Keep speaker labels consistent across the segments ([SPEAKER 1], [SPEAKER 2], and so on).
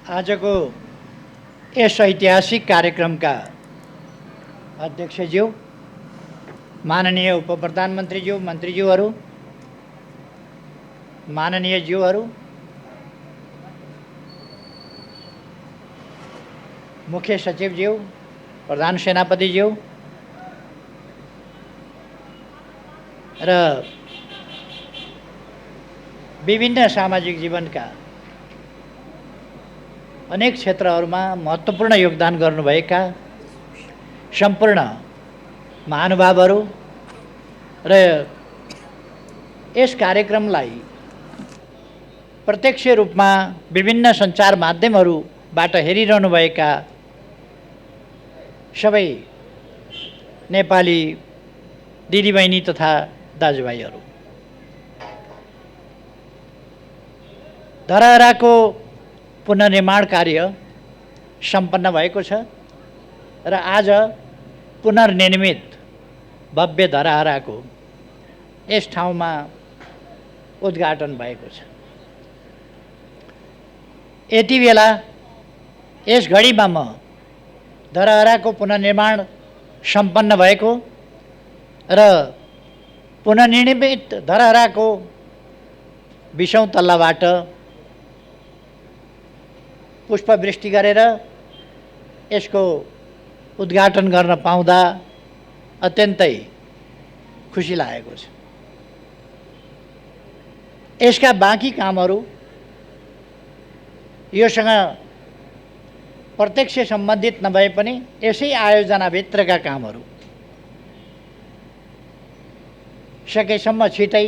[SPEAKER 1] आजको यस ऐतिहासिक कार्यक्रमका अध्यक्षज्यू, माननीय उपप्रधानमन्त्रीज्यू, मन्त्रीज्यूहरू, माननीय ज्यूहरू, मुख्य सचिवज्यू, प्रधान सेनापतिज्यू र विभिन्न सामाजिक जीवनका अनेक क्षेत्रहरूमा महत्त्वपूर्ण योगदान गर्नुभएका सम्पूर्ण महानुभावहरू र यस कार्यक्रमलाई प्रत्यक्ष रूपमा विभिन्न सञ्चार माध्यमहरूबाट हेरिरहनुभएका सबै नेपाली दिदीबहिनी तथा दाजुभाइहरू, धरहराको पुनर्निर्माण कार्य सम्पन्न भएको छ र आज पुनर्निर्मित भव्य धरहराको यस ठाउँमा उद्घाटन भएको छ। यति बेला यस घडीमा म धरहराको पुनर्निर्माण सम्पन्न भएको र पुनर्निर्मित धरहराको 20औं तल्लाबाट पुष्पवृष्टि गरेर यसको उद्घाटन गर्न पाउँदा अत्यन्तै खुसी लागेको छ। यसका बाँकी कामहरू योसँग प्रत्यक्ष सम्बन्धित नभए पनि यसै आयोजनाभित्रका कामहरू सकेसम्म छिटै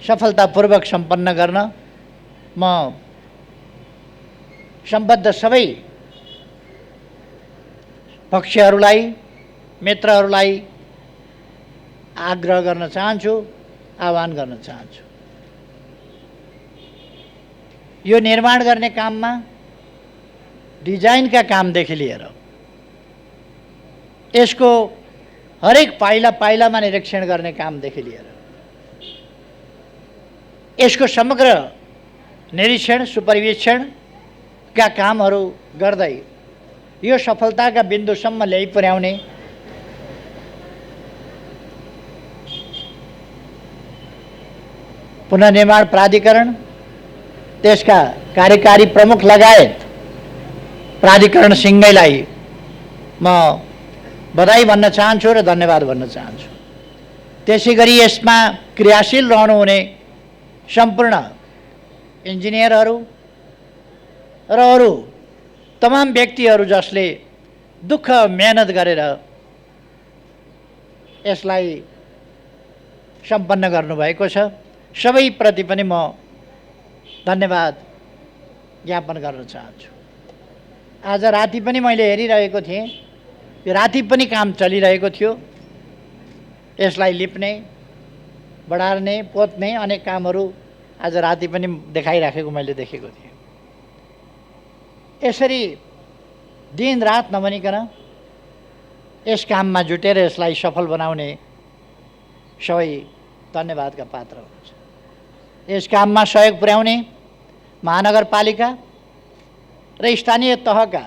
[SPEAKER 1] सफलतापूर्वक सम्पन्न गर्न म सम्बद्ध सबै पक्षहरूलाई, मित्रहरूलाई आग्रह गर्न चाहन्छु, आह्वान गर्न चाहन्छु। यो निर्माण गर्ने काममा डिजाइनका कामदेखि लिएर यसको हरेक पाइला पाइलामा निरीक्षण गर्ने कामदेखि लिएर यसको समग्र निरीक्षण, सुपरिवेक्षणका कामहरू गर्दै यो सफलताका बिन्दुसम्म ल्याइ पुर्याउने पुनर्निर्माण प्राधिकरण, त्यसका कार्यकारी प्रमुख लगायत प्राधिकरण सिंहैलाई म बधाई भन्न चाहन्छु र धन्यवाद भन्न चाहन्छु। त्यसैगरी यसमा क्रियाशील रहनुहुने सम्पूर्ण इन्जिनियरहरू र अरू तमाम व्यक्तिहरू जसले दुःख मेहनत गरेर यसलाई सम्पन्न गर्नुभएको छ, सबैप्रति पनि म धन्यवाद ज्ञापन गर्न चाहन्छु। आज राति पनि मैले हेरिरहेको थिएँ, यो राति पनि काम चलिरहेको थियो। यसलाई लिप्ने, बढार्ने, पोत्ने अनेक कामहरू आज राति पनि देखाइराखेको मैले देखेको थिएँ। यसरी दिन रात नभनिकन यस काममा जुटेर यसलाई सफल बनाउने सबै धन्यवादका पात्र हुनुहुन्छ। यस काममा सहयोग पुर्याउने महानगरपालिका र स्थानीय तहका,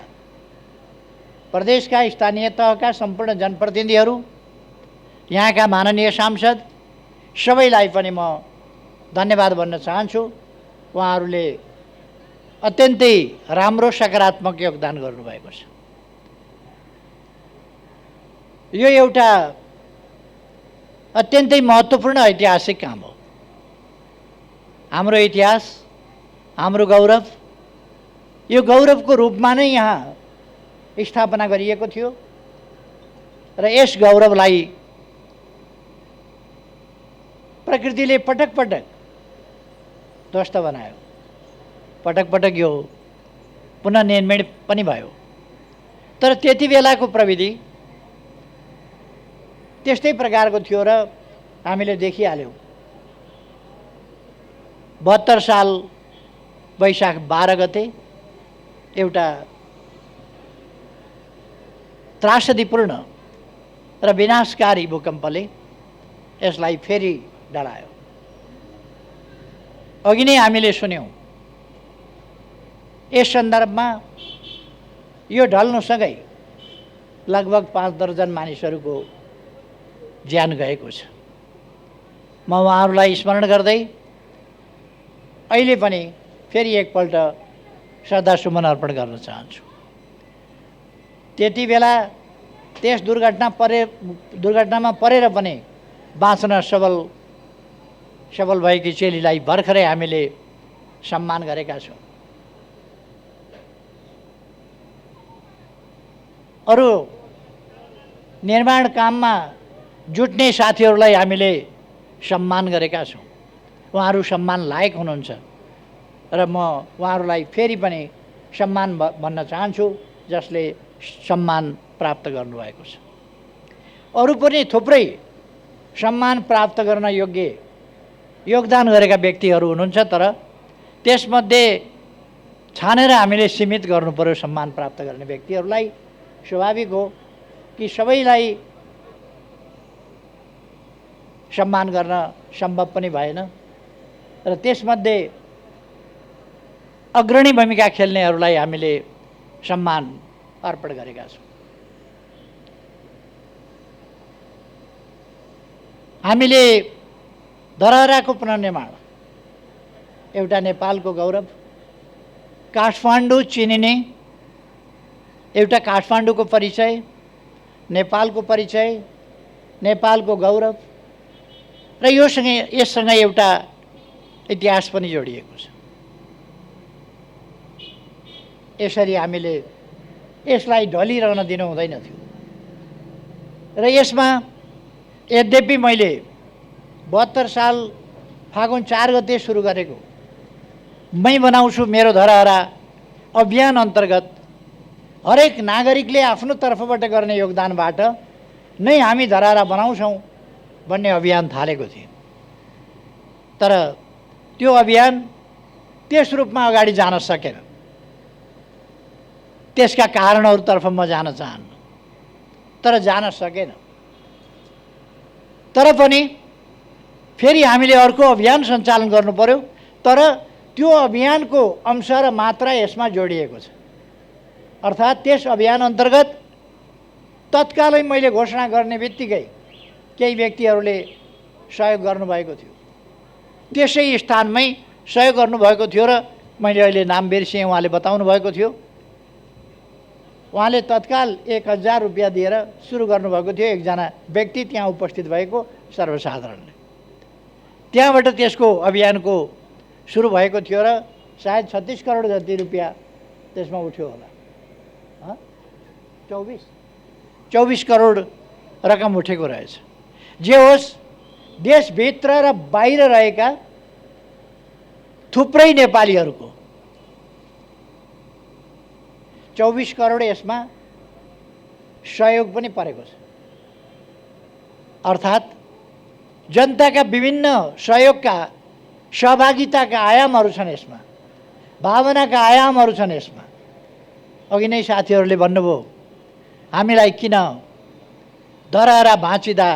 [SPEAKER 1] प्रदेशका स्थानीय तहका सम्पूर्ण जनप्रतिनिधिहरू, यहाँका माननीय सांसद सबैलाई पनि म धन्यवाद भन्न चाहन्छु। उहाँहरूले अत्यन्तै राम्रो सकारात्मक योगदान गर्नुभएको छ। यो एउटा अत्यन्तै महत्त्वपूर्ण ऐतिहासिक काम हो। हाम्रो इतिहास, हाम्रो गौरव, यो गौरवको रूपमा नै यहाँ स्थापना गरिएको थियो र यस गौरवलाई प्रकृतिले पटक पटक ध्वस्त बनायो। पटक पटक यो पुनर्निर्माण पनि भयो। तर त्यति बेलाको प्रविधि त्यस्तै प्रकारको थियो र हामीले देखिहाल्यौँ। 72 साल वैशाख 12 गते एउटा त्रासदीपूर्ण र विनाशकारी भूकम्पले यसलाई फेरि डढायो। अघि नै हामीले सुन्यौँ यस सन्दर्भमा यो ढल्नुसँगै लगभग 5 दर्जन मानिसहरूको ज्यान गएको छ। म उहाँहरूलाई स्मरण गर्दै अहिले पनि फेरि एकपल्ट श्रद्धासुमन अर्पण गर्न चाहन्छु। त्यति बेला त्यस दुर्घटनामा परेर पनि बाँच्न सबल भएकी चेलीलाई भर्खरै हामीले सम्मान गरेका छौँ। अरू निर्माण काममा जुट्ने साथीहरूलाई हामीले सम्मान गरेका छौँ। उहाँहरू सम्मान लायक हुनुहुन्छ र म उहाँहरूलाई फेरि पनि सम्मान भन्न चाहन्छु, जसले सम्मान प्राप्त गर्नुभएको छ। अरू पनि थुप्रै सम्मान प्राप्त गर्न योग्य योगदान गरेका व्यक्तिहरू हुनुहुन्छ, तर त्यसमध्ये छानेर हामीले सीमित गर्नु पर्यो सम्मान प्राप्त गर्ने व्यक्तिहरूलाई। स्वाभाविक हो कि सबैलाई सम्मान गर्न सम्भव पनि भएन र त्यसमध्ये अग्रणी भूमिका खेल्नेहरूलाई हामीले सम्मान अर्पण गरेका छौँ। हामीले धरहराको पुनर्निर्माण एउटा नेपालको गौरव, काठमाडौँ चिनिने एउटा काठमाडौँको परिचय, नेपालको परिचय, नेपालको गौरव र यससँग एउटा इतिहास पनि जोडिएको छ। यसरी हामीले यसलाई ढलिरहन दिनु हुँदैन थियो र यसमा यद्यपि मैले 72 साल फागुन 4 गते सुरु गरेको मै बनाउँछु मेरो धरहरा अभियान अन्तर्गत हरेक नागरिकले आफ्नो तर्फबाट गर्ने योगदानबाट नै हामी धरहरा बनाउँछौँ भन्ने अभियान थालेको थिएँ। तर त्यो अभियान त्यस रूपमा अगाडि जान सकेन। त्यसका कारणहरूतर्फ म जान चाहन्न, तर जान सकेन। तर पनि फेरि हामीले अर्को अभियान सञ्चालन गर्नु पर्यो, तर त्यो अभियानको अंश र मात्रा यसमा जोडिएको छ। अर्थात् त्यस अभियान अन्तर्गत तत्कालै मैले घोषणा गर्ने बित्तिकै केही व्यक्तिहरूले सहयोग गर्नुभएको थियो। त्यसै स्थानमै सहयोग गर्नुभएको थियो र मैले अहिले नाम बिर्सेँ, उहाँले बताउनु भएको थियो। उहाँले तत्काल 1000 रुपियाँ दिएर सुरु गर्नुभएको थियो, एकजना व्यक्ति त्यहाँ उपस्थित भएको सर्वसाधारणले। त्यहाँबाट त्यसको अभियानको सुरु भएको थियो र सायद 36 करोड जति रुपियाँ त्यसमा उठ्यो होला। 24 करोड रकम उठेको रहेछ। जे होस्, देशभित्र र बाहिर रहेका थुप्रै नेपालीहरूको 24 करोड यसमा सहयोग पनि परेको छ। अर्थात् जनताका विभिन्न सहयोगका सहभागिताका आयामहरू छन् यसमा, भावनाका आयामहरू छन् यसमा। अघि नै साथीहरूले भन्नुभयो, हामीलाई किन धरहरा भाँचिँदा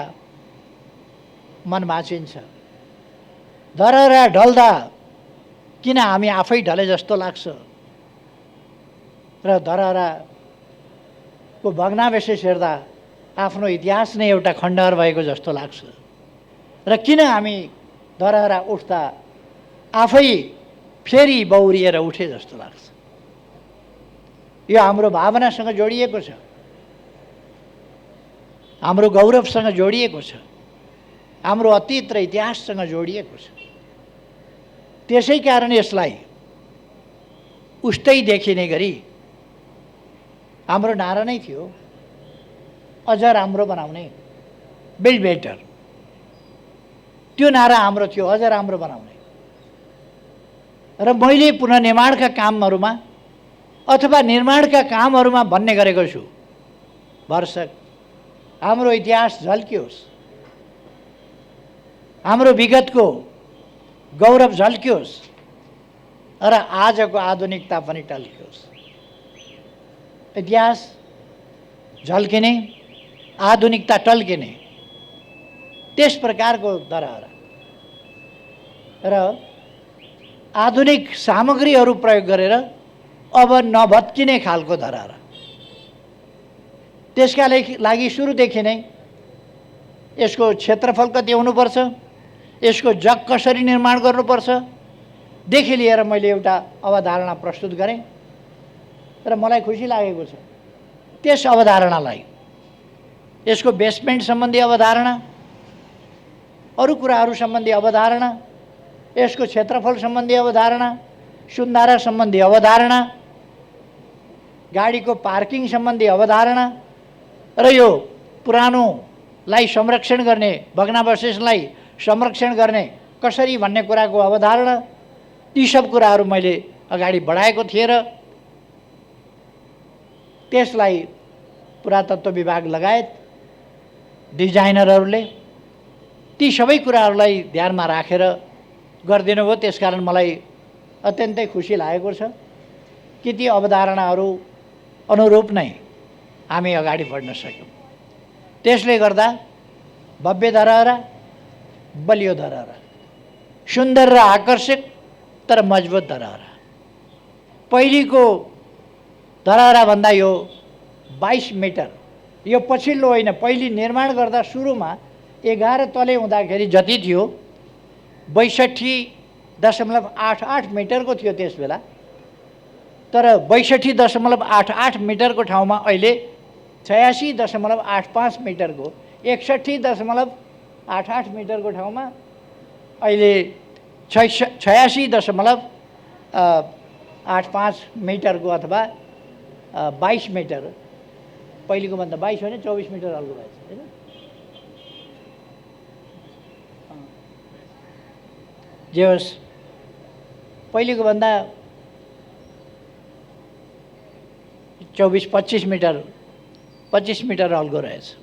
[SPEAKER 1] मन भाँचिन्छ, धरहरा ढल्दा किन हामी आफै ढले जस्तो लाग्छ र धरहराको भग्नावशेष हेर्दा आफ्नो इतिहास नै एउटा खण्डहर भएको जस्तो लाग्छ र किन हामी धरहरा उठ्दा आफै फेरि बौरिएर उठे जस्तो लाग्छ। यो हाम्रो भावनासँग जोडिएको छ, हाम्रो गौरवसँग जोडिएको छ, हाम्रो अतीत र इतिहाससँग जोडिएको छ। त्यसै कारण यसलाई उस्तै देखिने गरी हाम्रो नारा नै थियो, अझ राम्रो बनाउने, बिल्ड बेटर। त्यो नारा हाम्रो थियो, अझ राम्रो बनाउने। र मैले पुनर्निर्माणका कामहरूमा अथवा निर्माणका कामहरूमा भन्ने गरेको छु, भरसक हाम्रो इतिहास झल्कियोस्, हाम्रो विगतको गौरव झल्कियोस् र आजको आधुनिकता पनि टल्कियोस्। इतिहास झल्किने, आधुनिकता टल्किने, त्यस प्रकारको धरहरा र आधुनिक सामग्रीहरू प्रयोग गरेर अब नभत्किने खालको धरहरा। त्यसका लागि सुरुदेखि नै यसको क्षेत्रफल कति हुनुपर्छ, यसको जग कसरी निर्माण गर्नुपर्छ देखि लिएर मैले एउटा अवधारणा प्रस्तुत गरेँ र मलाई खुसी लागेको छ। त्यस अवधारणालाई, यसको बेसमेन्ट सम्बन्धी अवधारणा, अरू कुराहरू सम्बन्धी अवधारणा, यसको क्षेत्रफल सम्बन्धी अवधारणा, सुन्धारा सम्बन्धी अवधारणा, गाडीको पार्किङ सम्बन्धी अवधारणा र यो पुरानोलाई संरक्षण गर्ने, भग्नावशेषलाई संरक्षण गर्ने कसरी भन्ने कुराको अवधारणा, ती सब कुराहरू मैले अगाडि बढाएको थिएँ र त्यसलाई पुरातत्व विभाग लगायत डिजाइनरहरूले ती सबै कुराहरूलाई ध्यानमा राखेर गरिदिनु भयो। त्यसकारण मलाई अत्यन्तै खुसी लागेको छ कि ती अवधारणाहरू अनुरूप नै हामी अगाडि बढ्न सक्यौँ। त्यसले गर्दा भव्य धरहरा, बलियो धरहरा, सुन्दर र आकर्षक तर मजबुत धरहरा। पहिलेको धरहरा भन्दा यो 22 मिटर, यो पछिल्लो होइन, पहिले निर्माण गर्दा सुरुमा 11 तले हुँदाखेरि जति थियो 62.88 मिटरको थियो त्यस बेला। तर 62.88 मिटरको ठाउँमा अहिले 86.85 मिटरको, 61.88 मिटरको ठाउँमा अहिले 86.85 मिटरको अथवा 22 मिटर, पहिलेको भन्दा 22 होइन 24 मिटर अल्गो भएछ होइन। जे होस्, पहिलेको भन्दा 24-25 मिटर, 25 मिटर अल्गो रहेछ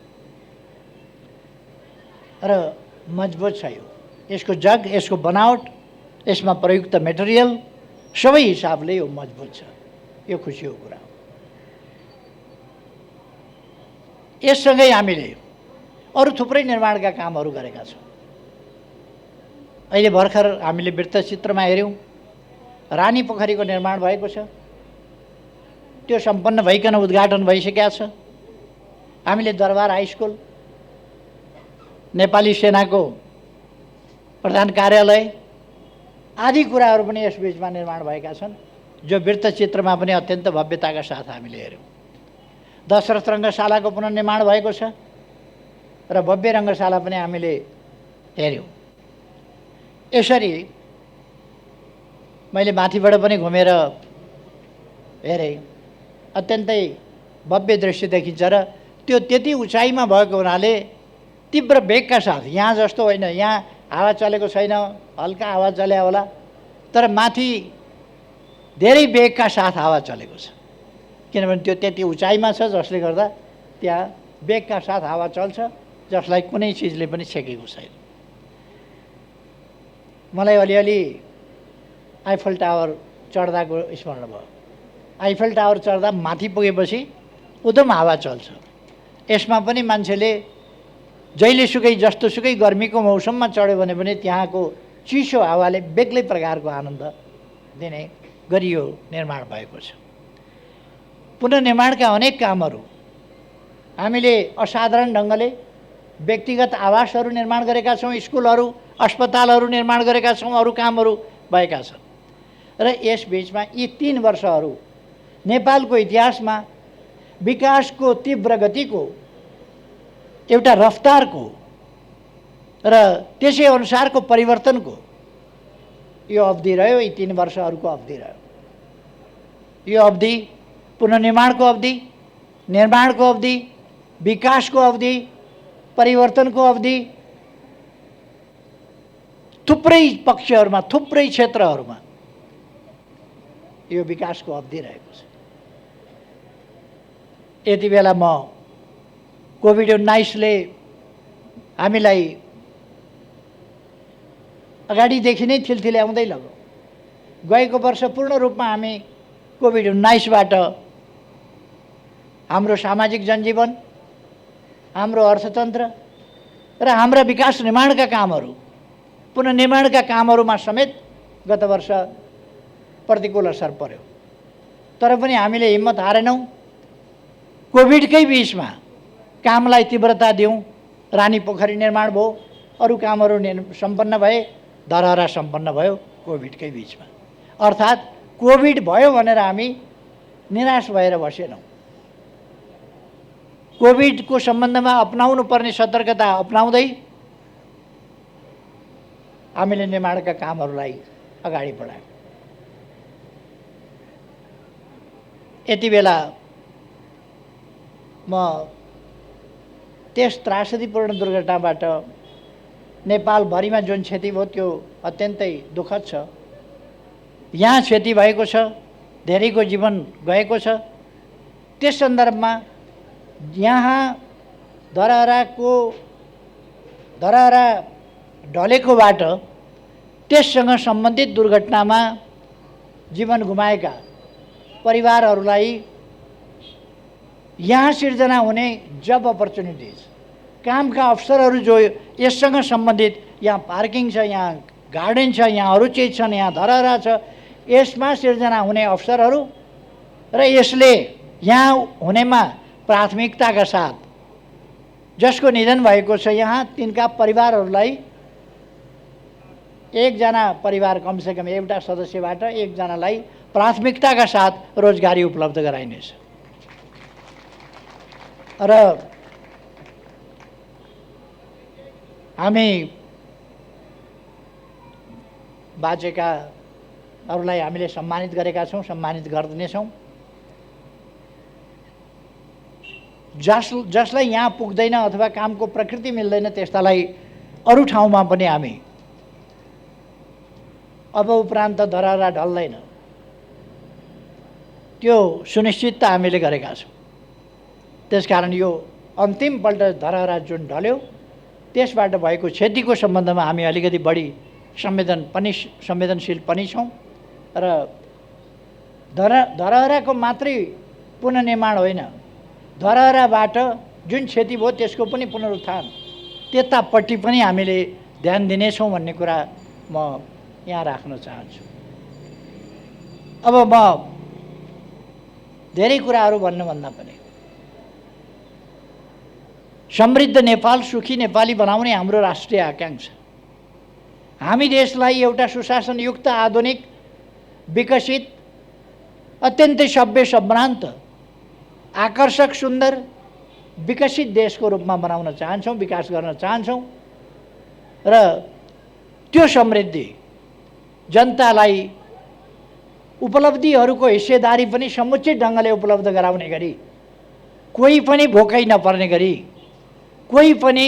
[SPEAKER 1] र मजबुत छ यो। यसको जग, यसको बनावट, यसमा प्रयुक्त मेटेरियल सबै हिसाबले यो मजबुत छ। यो खुसीको कुरा हो। यससँगै हामीले अरू थुप्रै निर्माणका कामहरू गरेका छौँ। अहिले भर्खर हामीले वृत्तचित्रमा हेऱ्यौँ, रानी पोखरीको निर्माण भएको छ। त्यो सम्पन्न भइकन उद्घाटन भइसकेको छ। हामीले दरबार हाई स्कुल, नेपाली सेनाको प्रधान कार्यालय आदि कुराहरू पनि यस बीचमा निर्माण भएका छन्, जो वृत्तचित्रमा पनि अत्यन्त भव्यताका साथ हामीले हेऱ्यौँ। दशरथ रङ्गशालाको पुनर्निर्माण भएको छ र भव्य रङ्गशाला पनि हामीले हेऱ्यौँ। यसरी मैले माथिबाट पनि घुमेर हेरेँ, अत्यन्तै भव्य दृश्य देखिन्छ र त्यो त्यति उचाइमा भएको हुनाले तीव्र वेगका साथ, यहाँ जस्तो होइन, यहाँ हावा चलेको छैन, हल्का हावा चल्या होला, तर माथि धेरै वेगका साथ हावा चलेको छ। किनभने त्यो त्यति उचाइमा छ जसले गर्दा त्यहाँ वेगका साथ हावा चल्छ, जसलाई कुनै चिजले पनि छेकेको छैन। मलाई अलिअलि आइफल टावर चढ्दाको स्मरण भयो। आइफल टावर चढ्दा माथि पुगेपछि उदम हावा चल्छ। यसमा पनि मान्छेले जहिलेसुकै जस्तोसुकै गर्मीको मौसममा चढ्यो भने पनि त्यहाँको चिसो हावाले बेग्लै प्रकारको आनन्द दिने गरी यो निर्माण भएको छ। पुनर्निर्माणका अनेक कामहरू हामीले असाधारण ढङ्गले व्यक्तिगत आवासहरू निर्माण गरेका छौँ, स्कुलहरू, अस्पतालहरू निर्माण गरेका छौँ, अरू कामहरू भएका छन्। र यस बीचमा यी 3 वर्षहरू नेपालको इतिहासमा विकासको तीव्र गतिको एउटा रफ्तारको र त्यसै अनुसारको परिवर्तनको यो अवधि रह्यो। यी 3 वर्षहरूको अवधि रह्यो। यो अवधि पुनर्निर्माणको अवधि, निर्माणको अवधि, विकासको अवधि, परिवर्तनको अवधि, थुप्रै पक्षहरूमा, थुप्रै क्षेत्रहरूमा यो विकासको अवधि रहेको छ। यति बेला म कोभिड-19ले हामीलाई अगाडिदेखि नै थिल्थिल्याउँदै लग्यो। गएको वर्ष पूर्ण रूपमा हामी कोभिड-19बाट हाम्रो सामाजिक जनजीवन, हाम्रो अर्थतन्त्र र हाम्रा विकास निर्माणका कामहरू, पुनर्निर्माणका कामहरूमा समेत गत वर्ष प्रतिकूल असर पर्यो। तर पनि हामीले हिम्मत हारेनौँ। कोभिडकै बिचमा कामलाई तीव्रता दियौँ, रानी पोखरी निर्माण भयो, अरू कामहरू सम्पन्न भए, धरहरा सम्पन्न भयो कोभिडकै बिचमा। अर्थात् कोभिड भयो भनेर हामी निराश भएर बसेनौँ। कोभिडको सम्बन्धमा अपनाउनु पर्ने सतर्कता अपनाउँदै हामीले निर्माणका कामहरूलाई अगाडि बढायौँ। यति बेला म त्यस त्रासदीपूर्ण दुर्घटनाबाट नेपालभरिमा जुन क्षति भयो त्यो अत्यन्तै दुःखद छ। यहाँ क्षति भएको छ, धेरैको जीवन गएको छ। त्यस सन्दर्भमा यहाँ धरहरा ढलेकोबाट त्यससँग सम्बन्धित दुर्घटनामा जीवन गुमाएका परिवारहरूलाई यहाँ सिर्जना हुने जब अपर्च्युनिटिज, कामका अवसरहरू जो यससँग सम्बन्धित, यहाँ पार्किङ छ, यहाँ गार्डन छ, यहाँ अरू चिज छन्, यहाँ धरहरा छ, यसमा सिर्जना हुने अवसरहरू र यसले यहाँ हुनेमा प्राथमिकताका साथ जसको निधन भएको छ यहाँ तिनका परिवारहरूलाई एकजना परिवार कमसेकम एउटा सदस्यबाट एकजनालाई प्राथमिकताका साथ रोजगारी उपलब्ध गराइनेछ। र हामी बाँचेकाहरूलाई हामीले सम्मानित गरेका छौँ, सम्मानित गर्नेछौँ। जसलाई यहाँ पुग्दैन अथवा कामको प्रकृति मिल्दैन त्यस्तालाई अरू ठाउँमा पनि हामी अब उपरान्त धरहरा ढल्दैन त्यो सुनिश्चितता हामीले गरेका छौँ। त्यसकारण यो अन्तिमपल्ट धरहरा जुन ढल्यो त्यसबाट भएको क्षतिको सम्बन्धमा हामी अलिकति बढी संवेदनशील पनि छौँ र धरहराको मात्रै पुनर्निर्माण होइन, धरहराबाट जुन क्षति भयो त्यसको पनि पुनरुत्थान, त्यतापट्टि पनि हामीले ध्यान दिनेछौँ भन्ने कुरा म यहाँ राख्न चाहन्छु। अब म धेरै कुराहरू भन्नुभन्दा पनि समृद्ध नेपाल, सुखी नेपाली बनाउने हाम्रो राष्ट्रिय आकांक्षा, हामी देशलाई एउटा सुशासनयुक्त, आधुनिक, विकसित, अत्यन्तै सभ्य, सम्भ्रान्त, आकर्षक, सुन्दर, विकसित देशको रूपमा बनाउन चाहन्छौँ, विकास गर्न चाहन्छौँ र त्यो समृद्धि जनतालाई उपलब्धिहरूको हिस्सेदारी पनि समुचित ढङ्गले उपलब्ध गराउने गरी, कोही पनि भोकै नपर्ने गरी, कोही पनि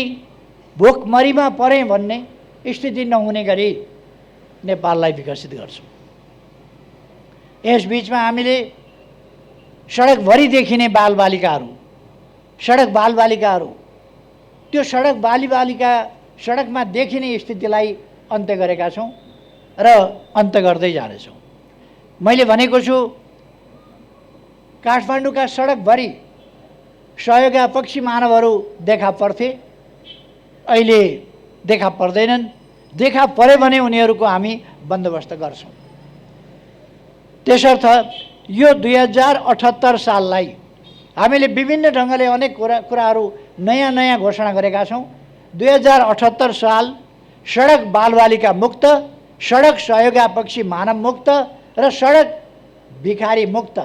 [SPEAKER 1] भोकमरीमा परे भन्ने स्थिति नहुने गरी नेपाललाई विकसित गर्छौँ। यस बीचमा हामीले सडकभरि देखिने बालबालिकाहरू, त्यो सडकमा देखिने स्थितिलाई अन्त्य गरेका छौँ र अन्त्य गर्दै जानेछौँ। मैले भनेको छु काठमाडौँका सडकभरि सहयोगापक्षी मानवहरू देखा पर्थे, अहिले देखा पर्दैनन्। देखा परे भने उनीहरूको हामी बन्दोबस्त गर्छौँ। त्यसर्थ यो 2078 साललाई हामीले विभिन्न ढङ्गले अनेक कुराहरू नयाँ घोषणा गरेका छौँ। 2078 साल सडक बालबालिका मुक्त, सडक सहयोगापक्षी मानव मुक्त र सडक भिखारी मुक्त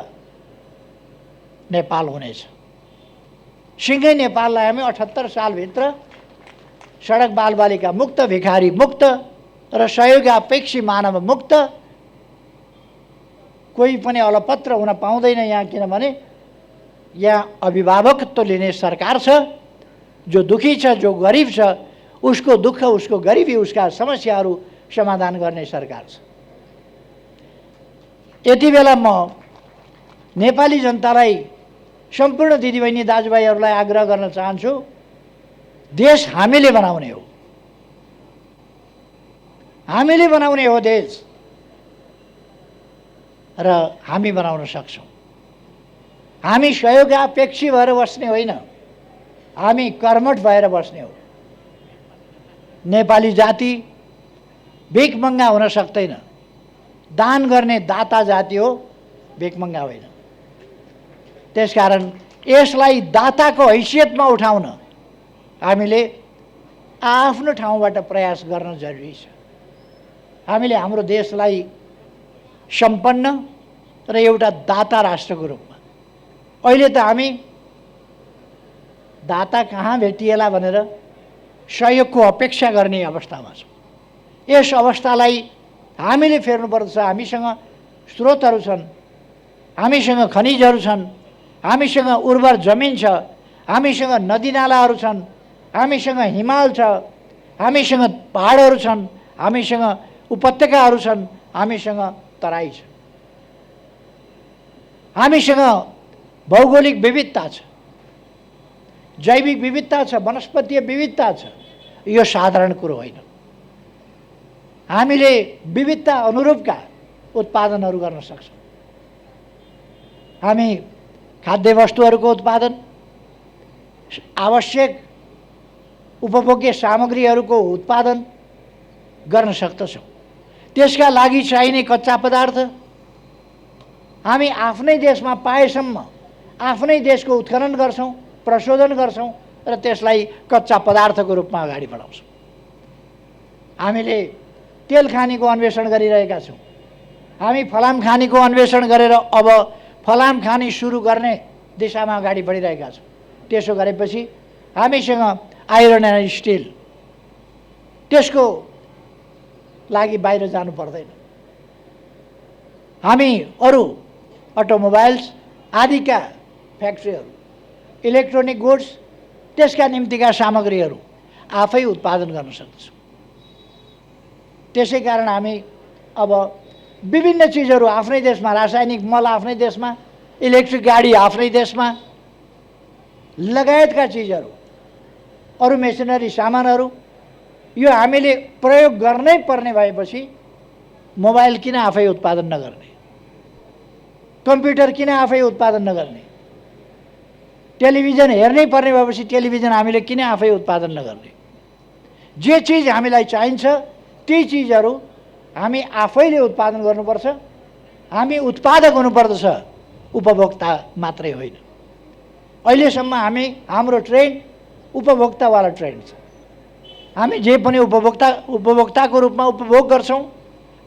[SPEAKER 1] नेपाल हुनेछ। सिँगै नेपाललाई हामी 78 सालभित्र सडक बालबालिका मुक्त, भिखारी मुक्त र सहयोगापेक्षी मानव मुक्त, कोही पनि अलपत्र हुन पाउँदैन यहाँ, किनभने यहाँ अभिभावकत्व लिने सरकार छ। जो दुखी छ, जो गरिब छ, उसको दुःख, उसको गरिबी, उसका समस्याहरू समाधान गर्ने सरकार छ। यति बेला म नेपाली जनतालाई, सम्पूर्ण दिदीबहिनी दाजुभाइहरूलाई आग्रह गर्न चाहन्छु, देश हामीले बनाउने हो, हामीले बनाउने हो देश र हामी बनाउन सक्छौँ। हामी सहयोगापेक्षी भएर बस्ने होइन, हामी कर्मठ भएर बस्ने हो। नेपाली जाति भिखमङ्गा हुन सक्दैन, दान गर्ने दाता जाति हो, भिखमङ्गा होइन। त्यसकारण यसलाई दाताको हैसियतमा उठाउन हामीले आफ्नो ठाउँबाट प्रयास गर्न जरुरी छ। हामीले हाम्रो देशलाई सम्पन्न र एउटा दाता राष्ट्रको रूपमा, अहिले त हामी दाता कहाँ भेटिएला भनेर सहयोगको अपेक्षा गर्ने अवस्थामा छौँ। यस अवस्थालाई हामीले फेर्नुपर्दछ। हामीसँग स्रोतहरू छन्, हामीसँग खनिजहरू छन्, हामीसँग उर्वर जमिन छ, हामीसँग नदीनालाहरू छन्, हामीसँग हिमाल छ, हामीसँग पहाडहरू छन्, हामीसँग उपत्यकाहरू छन्, हामीसँग तराई छ, हामीसँग भौगोलिक विविधता छ, जैविक विविधता छ, वनस्पतीय विविधता छ। यो साधारण कुरो होइन। हामीले विविधता अनुरूपका उत्पादनहरू गर्न सक्छौँ। हामी खाद्य वस्तुहरूको उत्पादन, आवश्यक उपभोग्य सामग्रीहरूको उत्पादन गर्न सक्दछौँ। त्यसका लागि चाहिने कच्चा पदार्थ हामी आफ्नै देशमा पाएसम्म आफ्नै देशको उत्खनन गर्छौँ, प्रशोधन गर्छौँ र त्यसलाई कच्चा पदार्थको रूपमा अगाडि बढाउँछौँ। हामीले तेल खानीको अन्वेषण गरिरहेका छौँ। हामी फलाम खानीको अन्वेषण गरेर अब फलाम खानी सुरु गर्ने दिशामा अगाडि बढिरहेका छौँ। त्यसो गरेपछि हामीसँग आइरन एन्ड स्टिल, त्यसको लागि बाहिर जानु पर्दैन। हामी अरू अटोमोबाइल्स आदिका फ्याक्ट्रीहरू, इलेक्ट्रोनिक गुड्स, त्यसका निम्तिका सामग्रीहरू आफै उत्पादन गर्न सक्छौँ। त्यसै कारण हामी अब विभिन्न चिजहरू आफ्नै देशमा, रासायनिक मल आफ्नै देशमा, इलेक्ट्रिक गाडी आफ्नै देशमा लगायतका चिजहरू, अरू मेसिनरी सामानहरू यो हामीले प्रयोग गर्नै पर्ने भएपछि मोबाइल किन आफै उत्पादन नगर्ने, कम्प्युटर किन आफै उत्पादन नगर्ने, टेलिभिजन हेर्नै पर्ने भएपछि टेलिभिजन हामीले किन आफै उत्पादन नगर्ने। जे चिज हामीलाई चाहिन्छ ती चिजहरू हामी आफैले उत्पादन गर्नुपर्छ। हामी उत्पादक हुनुपर्दछ, उपभोक्ता मात्रै होइन। अहिलेसम्म हाम्रो ट्रेन्ड उपभोक्तावाला ट्रेन्ड छ। हामी जे पनि उपभोक्ताको रूपमा उपभोग गर्छौँ,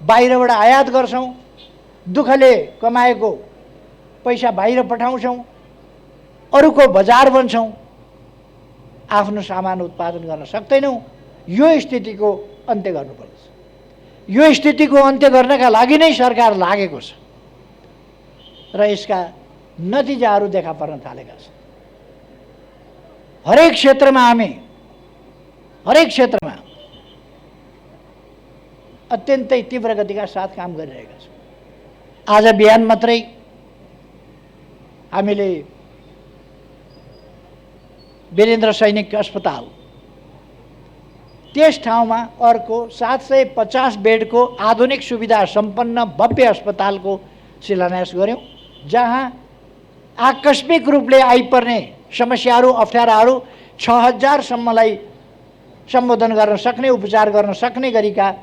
[SPEAKER 1] बाहिरबाट आयात गर्छौँ, दुःखले कमाएको पैसा बाहिर पठाउँछौँ, अरूको बजार बन्छौँ, आफ्नो सामान उत्पादन गर्न सक्दैनौँ। यो स्थितिको अन्त्य गर्नुपर्छ। यो स्थितिको अन्त्य गर्नका लागि नै सरकार लागेको छ र यसका नतिजाहरू देखा पर्न थालेका छन्। हरेक क्षेत्रमा अत्यन्तै तीव्र गतिका साथ काम गरिरहेका छौँ। आज बिहान मात्रै हामीले वीरेन्द्र सैनिक अस्पताल, त्यस ठाउँमा अर्को 750 बेडको आधुनिक सुविधा सम्पन्न भव्य अस्पतालको शिलान्यास गऱ्यौँ, जहाँ आकस्मिक रूपले आइपर्ने समस्याहरू, अप्ठ्याराहरू 6000 सम्मलाई सम्बोधन गर्न सक्ने, उपचार गर्न सक्ने गरीका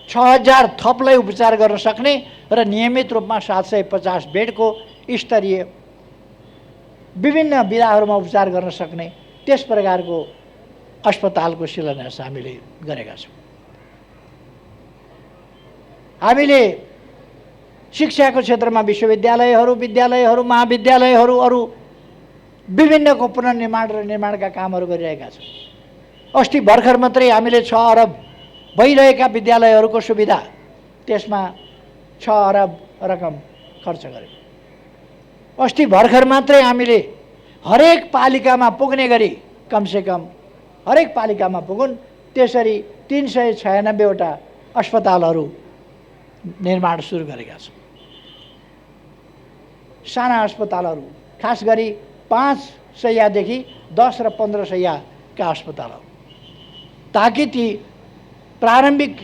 [SPEAKER 1] 6000 थपलाई उपचार गर्न सक्ने र नियमित रूपमा 750 बेडको स्तरीय विभिन्न विधाहरूमा उपचार गर्न सक्ने त्यस प्रकारको अस्पतालको शिलान्यास हामीले गरेका छौँ। हामीले शिक्षाको क्षेत्रमा विश्वविद्यालयहरू, विद्यालयहरू, महाविद्यालयहरू, अरू विभिन्नको पुनर्निर्माण र निर्माणका कामहरू गरिरहेका छौँ। अस्ति भर्खर मात्रै हामीले 6 अरब भइरहेका विद्यालयहरूको सुविधा, त्यसमा 6 अरब रकम खर्च गर्यौँ। अस्ति भर्खर मात्रै हामीले हरेक पालिकामा पुग्ने गरी, कमसेकम हरेक पालिकामा पुगुन् त्यसरी 396वटा अस्पतालहरू निर्माण सुरु गरेका छौँ। साना अस्पतालहरू, खास गरी 5 शय्यादेखि 10 र 15 शय्याका अस्पतालहरू, ताकि ती प्रारम्भिक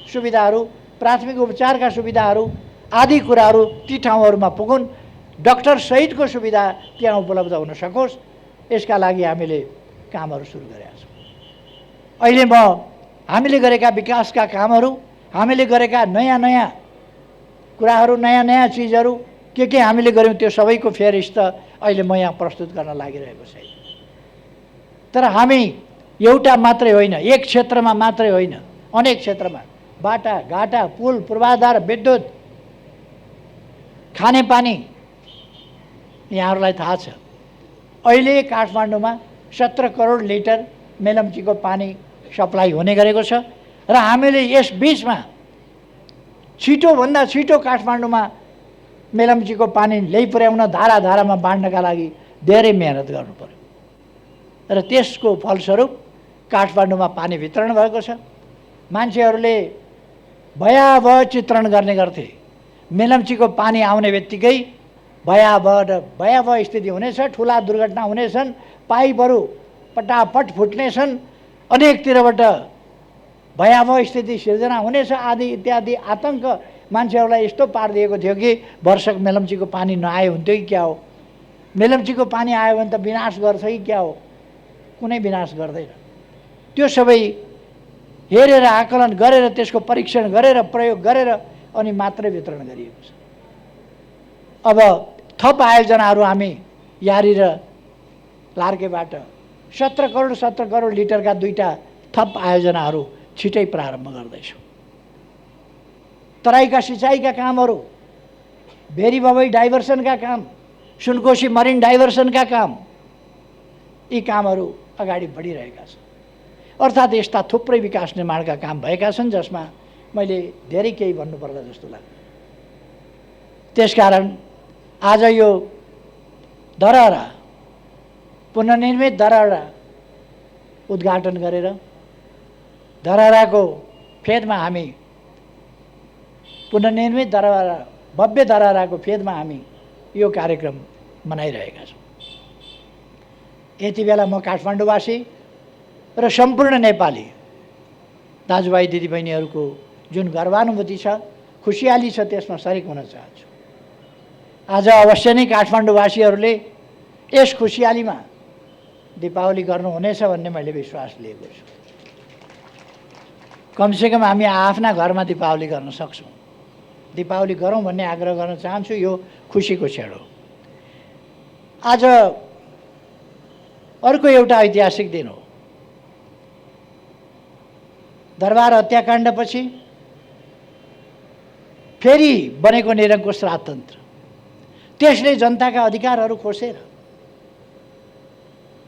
[SPEAKER 1] सुविधाहरू, प्राथमिक उपचारका सुविधाहरू आदि कुराहरू ती ठाउँहरूमा पुगुन्, डाक्टर सहितको सुविधा त्यहाँ उपलब्ध हुन सकोस्। यसका लागि हामीले कामहरू सुरु गरेका छौँ। अहिले हामीले गरेका विकासका कामहरू, हामीले गरेका नयाँ कुराहरू, नयाँ चिजहरू के हामीले गऱ्यौँ त्यो सबैको फेरिस्त अहिले म यहाँ प्रस्तुत गर्न लागिरहेको छैन। तर हामी एउटा मात्रै होइन, एक क्षेत्रमा मात्रै होइन, अनेक क्षेत्रमा बाटा घाटा पुल पूर्वाधार विद्युत खानेपानी यहाँहरूलाई थाहा छ अहिले काठमाडौँमा 17 करोड लिटर मेलम्चीको पानी सप्लाई हुने गरेको छ र हामीले यस बीचमा छिटोभन्दा छिटो काठमाडौँमा मेलम्चीको पानी ल्याइपुर्याउन धारा धारामा बाँड्नका लागि धेरै मेहनत गर्नु पर्यो र त्यसको फलस्वरूप काठमाडौँमा पानी वितरण भएको छ। मान्छेहरूले भयावह चित्रण गर्ने गर्थे, मेलम्चीको पानी आउने बित्तिकै भयावह स्थिति हुनेछ, ठुला दुर्घटना हुनेछन्, पाइपहरू पटापट फुट्नेछन्, अनेकतिरबाट भयावह स्थिति सिर्जना हुनेछ आदि इत्यादि आतंक मान्छेहरूलाई यस्तो पारिदिएको थियो कि वर्षक मेलम्चीको पानी नआए हुन्थ्यो कि क्या हो, मेलम्चीको पानी आयो भने त विनाश गर्छ कि क्या हो, कुनै विनाश गर्दैन। त्यो सबै हेरेर आकलन गरेर त्यसको परीक्षण गरेर प्रयोग गरेर अनि मात्रै वितरण गरिएको छ। अब थप आयोजनाहरू हामी यारी र लार्केबाट 17 करोड लिटरका 2टा थप आयोजनाहरू छिटै प्रारम्भ गर्दैछौँ। तराईका सिँचाइका कामहरू, भेरी बबई डाइभर्सनका काम, सुनकोशी मरिन डाइभर्सनका काम, यी कामहरू अगाडि बढिरहेका छन्। अर्थात् यस्ता थुप्रै विकास निर्माणका काम भएका छन् जसमा मैले धेरै केही भन्नुपर्ला जस्तो लाग्छ। त्यसकारण आज यो धरहरा, पुनर्निर्मित धरहरा उद्घाटन गरेर धरहराको फेदमा हामी पुनर्निर्मित धरहरा, भव्य धरहराको फेदमा हामी यो कार्यक्रम मनाइरहेका छौँ। यति बेला म काठमाडौँवासी र सम्पूर्ण नेपाली दाजुभाइ दिदीबहिनीहरूको जुन गर्वानुभूति छ, खुसियाली छ, त्यसमा सरिक हुन चाहन्छु। आज अवश्य नै काठमाडौँवासीहरूले यस खुसियालीमा दीपावली गर्नुहुनेछ भन्ने मैले विश्वास लिएको छु। कमसेकम हामी आफ्ना घरमा दीपावली गर्न सक्छौँ, दीपावली गरौँ भन्ने आग्रह गर्न चाहन्छु। यो खुसीको क्षण हो। आज अर्को एउटा ऐतिहासिक दिन हो। दरबार हत्याकाण्डपछि फेरि बनेको निरङ्कुश राजतन्त्र, त्यसले जनताका अधिकारहरू खोसेर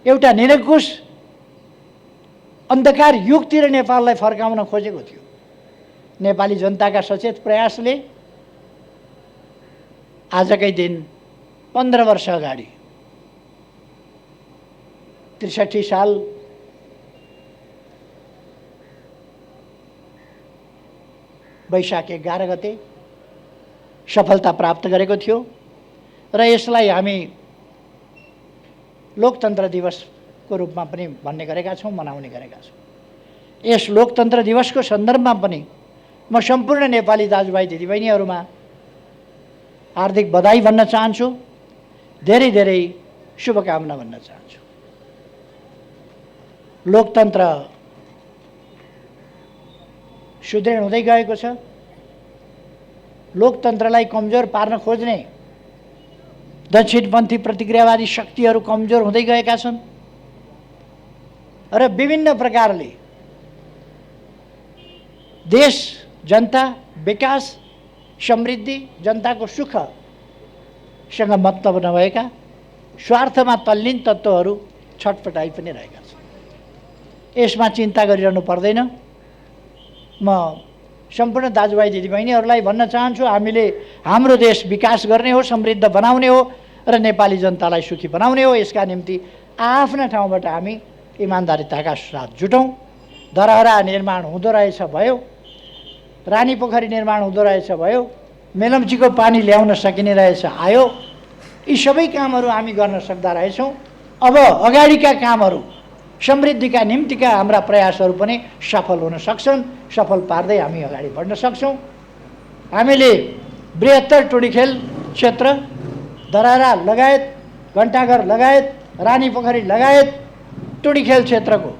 [SPEAKER 1] एउटा निरङ्कुश अन्धकार युगतिर नेपाललाई फर्काउन खोजेको थियो। नेपाली जनताका सचेत प्रयासले आजकै दिन 15 वर्ष अगाडि 63 साल वैशाख 11 गते सफलता प्राप्त गरेको थियो र यसलाई हामी लोकतन्त्र दिवसको रूपमा पनि भन्ने गरेका छौँ, मनाउने गरेका छौँ। यस लोकतन्त्र दिवसको सन्दर्भमा पनि म सम्पूर्ण नेपाली दाजुभाइ दिदीबहिनीहरूमा हार्दिक बधाई भन्न चाहन्छु, धेरै धेरै शुभकामना भन्न चाहन्छु। लोकतन्त्र सुदृढ हुँदै गएको छ। लोकतन्त्रलाई कमजोर पार्न खोज्ने दक्षिणपन्थी प्रतिक्रियावादी शक्तिहरू कमजोर हुँदै गएका छन् र विभिन्न प्रकारले देश, जनता, विकास, समृद्धि, जनताको सुखसँग मतलब नभएका स्वार्थमा तल्लीन तत्त्वहरू छटपटाइ पनि रहेका छन्। यसमा चिन्ता गरिरहनु पर्दैन। म सम्पूर्ण दाजुभाइ दिदीबहिनीहरूलाई भन्न चाहन्छु, हामीले हाम्रो देश विकास गर्ने हो, समृद्ध बनाउने हो र नेपाली जनतालाई सुखी बनाउने हो। यसका निम्ति आफ्ना ठाउँबाट हामी इमान्दारिताका साथ जुटौँ। धरहरा निर्माण हुँदो रहेछ भयो, रानी पोखरी निर्माण हुँदो रहेछ भयो, मेलम्चीको पानी ल्याउन सकिने रहेछ आयो। यी सबै कामहरू हामी गर्न सक्दा रहेछौँ। अब अगाडिका कामहरू, समृद्धिका निम्तिका हाम्रा प्रयासहरू पनि सफल हुन सक्छन्। सफल पार्दै हामी अगाडि बढ्न सक्छौँ। हामीले बृहत्तर टुँडिखेल क्षेत्र, धरहरा लगायत, घण्टाघर लगायत, रानी पोखरी लगायत, टुँडिखेल क्षेत्रको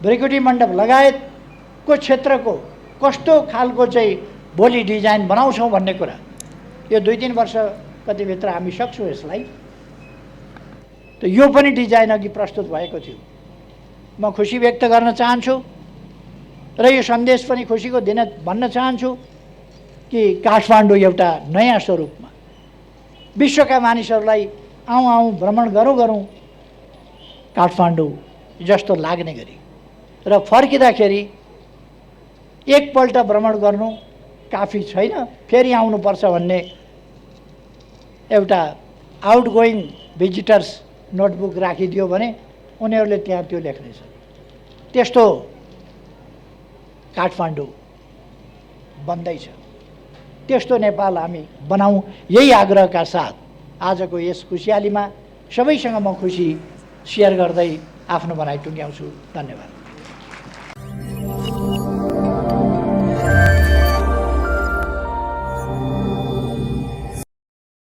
[SPEAKER 1] भृकुटी मण्डप लगायतको क्षेत्रको कस्तो खालको चाहिँ भोलि डिजाइन बनाउँछौँ भन्ने कुरा यो 2-3 वर्ष कतिभित्र हामी सक्छौँ यसलाई। त यो पनि डिजाइन अघि प्रस्तुत भएको थियो। म खुसी व्यक्त गर्न चाहन्छु र यो सन्देश पनि खुसीको दिन भन्न चाहन्छु कि काठमाडौँ एउटा नयाँ स्वरूपमा विश्वका मानिसहरूलाई आउँ भ्रमण गरौँ काठमाडौँ जस्तो लाग्ने गरी र फर्किँदाखेरि एकपल्ट भ्रमण गर्नु काफी छैन, फेरि आउनुपर्छ भन्ने एउटा आउटगोइङ भिजिटर्स नोटबुक राखिदियो भने उनीहरूले त्यहाँ त्यो लेख्नेछ। त्यस्तो काठमाडौँ बन्दैछ, त्यस्तो नेपाल हामी बनाऊँ, यही आग्रहका साथ आजको यस खुसियालीमा सबैसँग म खुसी सेयर गर्दै आफ्नो भनाइ टुङ्ग्याउँछु। धन्यवाद।